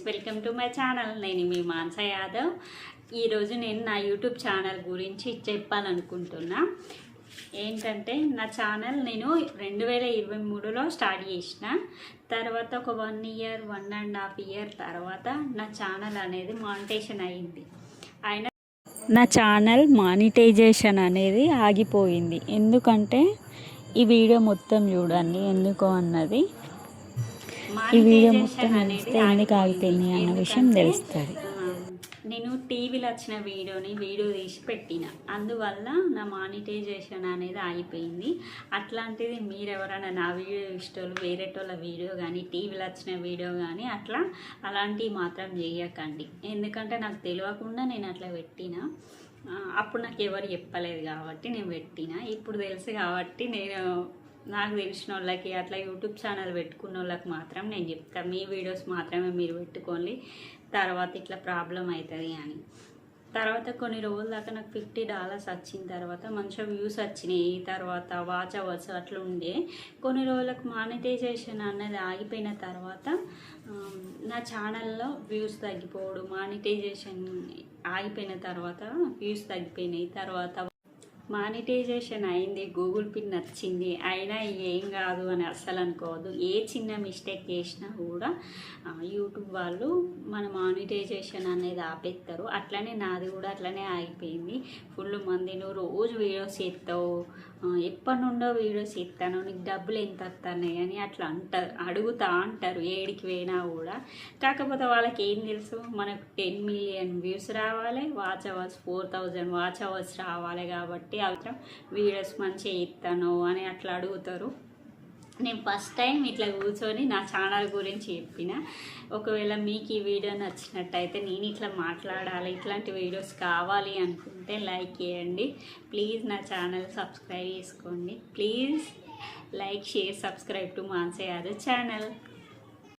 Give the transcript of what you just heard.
Welcome to my channel. నేను మీ మానస యాదవ్. ఈరోజు నేను నా యూట్యూబ్ ఛానల్ గురించి చెప్పాలనుకుంటున్నా. ఏంటంటే నా ఛానల్ నేను 2023లో స్టార్ట్ చేసిన తర్వాత ఒక 1 ఇయర్ 1.5 ఇయర్ తర్వాత నా ఛానల్ అనేది మానిటైజేషన్ అయింది. అయినా నా ఛానల్ మానిటైజేషన్ అనేది ఆగిపోయింది. ఎందుకంటే ఈ వీడియో మొత్తం చూడండి ఎందుకో అన్నది. ఈ వీడియో మొత్తం చూస్తే ఎందుకు ఆగిపోయింది అన్న విషయం తెలుస్తుంది. నేను టీవీలో వచ్చిన వీడియో తీసి పెట్టిన, అందువల్ల నా మానిటైజేషన్ అనేది ఆగిపోయింది. అట్లాంటిది మీరెవరైనా నా వీడియో ఇష్టోళ్ళు వేరేటోళ్ళ వీడియో కానీ టీవీలో వచ్చిన వీడియో కానీ అలాంటివి మాత్రం చేయకండి. ఎందుకంటే నాకు తెలియకుండా నేను అట్లా పెట్టిన. అప్పుడు నాకు ఎవరు చెప్పలేదు కాబట్టి నేను పెట్టిన. ఇప్పుడు తెలుసు కాబట్టి నాకు తెలిసిన వాళ్ళకి అట్లా యూట్యూబ్ ఛానల్ పెట్టుకున్న వాళ్ళకి మాత్రం నేను చెప్తాను, మీ వీడియోస్ మాత్రమే మీరు పెట్టుకోండి, తర్వాత ఇట్లా ప్రాబ్లం అవుతుంది అని. తర్వాత కొన్ని రోజుల దాకా నాకు $50 వచ్చిన తర్వాత మంచిగా వ్యూస్ వచ్చినాయి. తర్వాత వాచ్ అవర్స్ అట్లా ఉండే. కొన్ని రోజులకు మానిటైజేషన్ అన్నది ఆగిపోయిన తర్వాత నా ఛానల్లో వ్యూస్ తగ్గిపోవడం, మానిటైజేషన్ ఆగిపోయిన తర్వాత వ్యూస్ తగ్గిపోయినాయి. తర్వాత మానిటైజేషన్ అయింది, గూగుల్ పిన్ వచ్చింది, అయినా ఏం కాదు అని అస్సలు అనుకోవద్దు. ఏ చిన్న మిస్టేక్ చేసినా కూడా యూట్యూబ్ వాళ్ళు మన మానిటైజేషన్ అనేది ఆపేస్తారు. అట్లనే నాది కూడా అట్లనే ఆగిపోయింది. ఫుల్ మంది నువ్వు రోజు వీడియోస్ చేస్తావు, ఎప్పటి నుండో వీడియోస్ చేస్తాను, నీకు డబ్బులు ఎంత వస్తున్నాయి అని అట్లా అడుగుతా అంటారు ఏడికి పోయినా కూడా. కాకపోతే వాళ్ళకి ఏం తెలుసు, మనకు 10 మిలియన్ వ్యూస్ రావాలి, వాచ్ అవర్స్ 4000 వాచ్ అవర్స్ రావాలి. కాబట్టి అవసరం వీడియోస్ మంచిగా ఇస్తాను అని అట్లా అడుగుతారు. నేను ఫస్ట్ టైం ఇట్లా కూర్చొని నా ఛానల్ గురించి చెప్పిన. ఒకవేళ మీకు ఈ వీడియో నచ్చినట్టయితే, నేను ఇట్లా మాట్లాడాలి, ఇట్లాంటి వీడియోస్ కావాలి అనుకుంటే లైక్ చేయండి. ప్లీజ్ నా ఛానల్ సబ్స్క్రైబ్ చేసుకోండి. Please like, share, subscribe to Manasa Yadav channel.